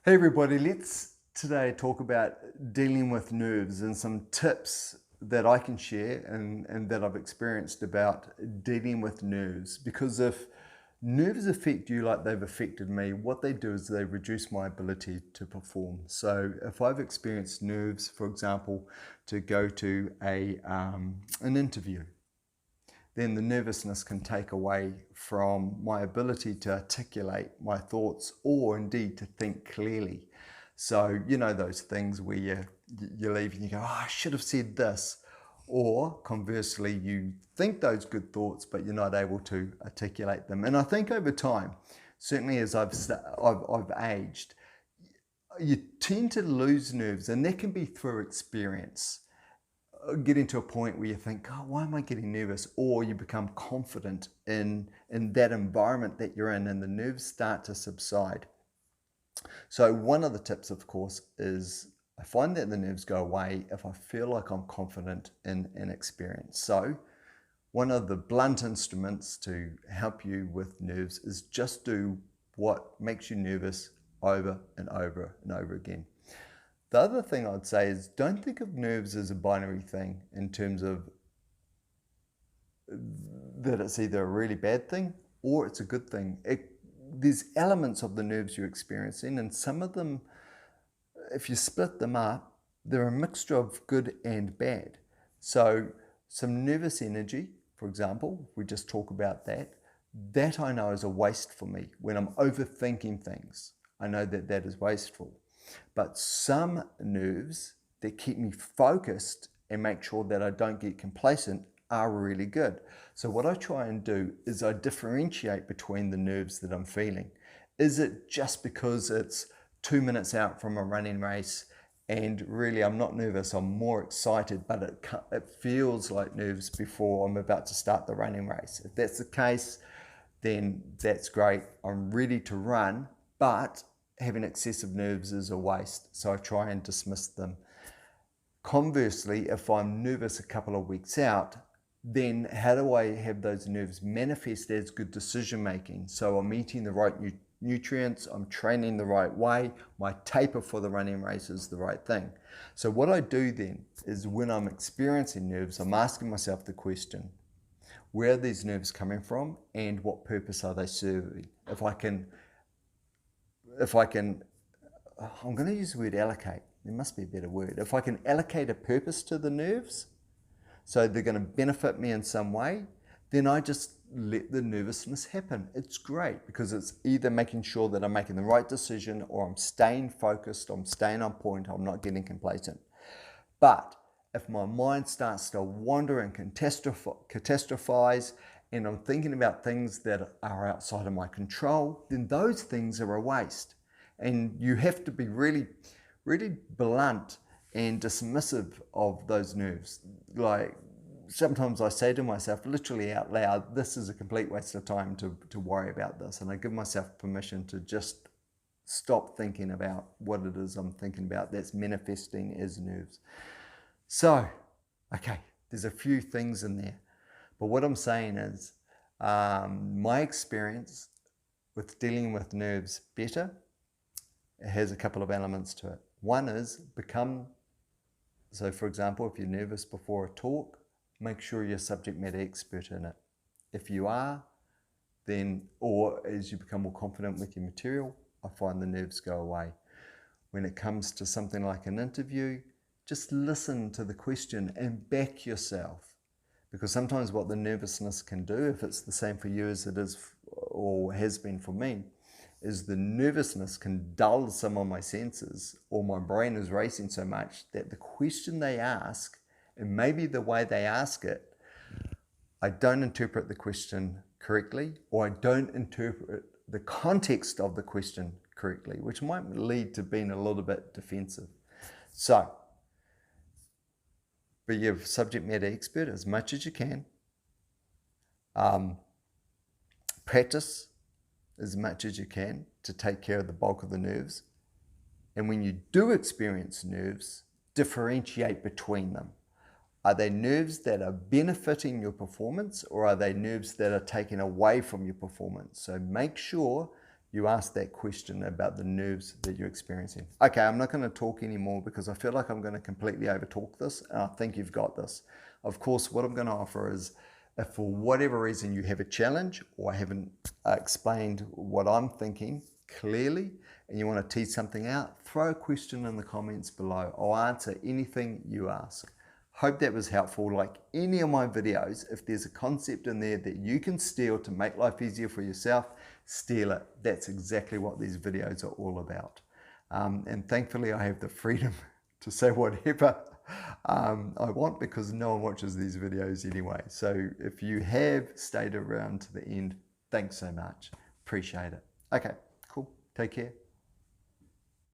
Hey everybody, let's today talk about dealing with nerves and some tips that I can share and that I've experienced about dealing with nerves. Because if nerves affect you like they've affected me, what they do is they reduce my ability to perform. So if I've experienced nerves, for example, to go to an interview, then the nervousness can take away from my ability to articulate my thoughts or indeed to think clearly. So, you know, those things where you leave and you go, oh, I should have said this. Or conversely, you think those good thoughts, but you're not able to articulate them. And I think over time, certainly as I've aged, you tend to lose nerves, and that can be through experience. Getting to a point where you think, oh, why am I getting nervous? Or you become confident in that environment that you're in, and the nerves start to subside. So one of the tips, of course, is I find that the nerves go away if I feel like I'm confident in an experience. So one of the blunt instruments to help you with nerves is just do what makes you nervous over and over and over again. The other thing I'd say is don't think of nerves as a binary thing in terms of that it's either a really bad thing or it's a good thing. There's elements of the nerves you're experiencing, and some of them, if you split them up, they're a mixture of good and bad. So some nervous energy, for example, we just talk about that I know is a waste for me. When I'm overthinking things, I know that that is wasteful. But some nerves that keep me focused and make sure that I don't get complacent are really good. So what I try and do is I differentiate between the nerves that I'm feeling. Is it just because it's 2 minutes out from a running race and really I'm not nervous, I'm more excited, but it feels like nerves before I'm about to start the running race? If that's the case, then that's great. I'm ready to run, but having excessive nerves is a waste, so I try and dismiss them. Conversely, if I'm nervous a couple of weeks out, then how do I have those nerves manifest as good decision making? So I'm eating the right nutrients, I'm training the right way, my taper for the running race is the right thing. So what I do then is when I'm experiencing nerves, I'm asking myself the question, where are these nerves coming from and what purpose are they serving? If I can, I'm going to use the word allocate. There must be a better word. If I can allocate a purpose to the nerves, so they're going to benefit me in some way, then I just let the nervousness happen. It's great because it's either making sure that I'm making the right decision or I'm staying focused, I'm staying on point, I'm not getting complacent. But if my mind starts to wander and catastrophize, and I'm thinking about things that are outside of my control, then those things are a waste. And you have to be really, really blunt and dismissive of those nerves. Like sometimes I say to myself, literally out loud, this is a complete waste of time to worry about this. And I give myself permission to just stop thinking about what it is I'm thinking about that's manifesting as nerves. So, okay, there's a few things in there. But what I'm saying is my experience with dealing with nerves better has a couple of elements to it. One is so for example, if you're nervous before a talk, make sure you're a subject matter expert in it. If you are, then, or as you become more confident with your material, I find the nerves go away. When it comes to something like an interview, just listen to the question and back yourself. Because sometimes what the nervousness can do, if it's the same for you as it is or has been for me, is the nervousness can dull some of my senses, or my brain is racing so much that the question they ask, and maybe the way they ask it, I don't interpret the question correctly, or I don't interpret the context of the question correctly, which might lead to being a little bit defensive. So, be your subject matter expert as much as you can. Practice as much as you can to take care of the bulk of the nerves. And when you do experience nerves, differentiate between them. Are they nerves that are benefiting your performance, or are they nerves that are taking away from your performance? So make sure you ask that question about the nerves that you're experiencing. Okay, I'm not going to talk anymore because I feel like I'm going to completely overtalk this, and I think you've got this. Of course, what I'm going to offer is, if for whatever reason you have a challenge or I haven't explained what I'm thinking clearly and you want to tease something out, throw a question in the comments below. I'll answer anything you ask. Hope that was helpful. Like any of my videos, if there's a concept in there that you can steal to make life easier for yourself, steal it. That's exactly what these videos are all about. And thankfully I have the freedom to say whatever I want because no one watches these videos anyway. So if you have stayed around to the end, thanks so much. Appreciate it. Okay, cool. Take care.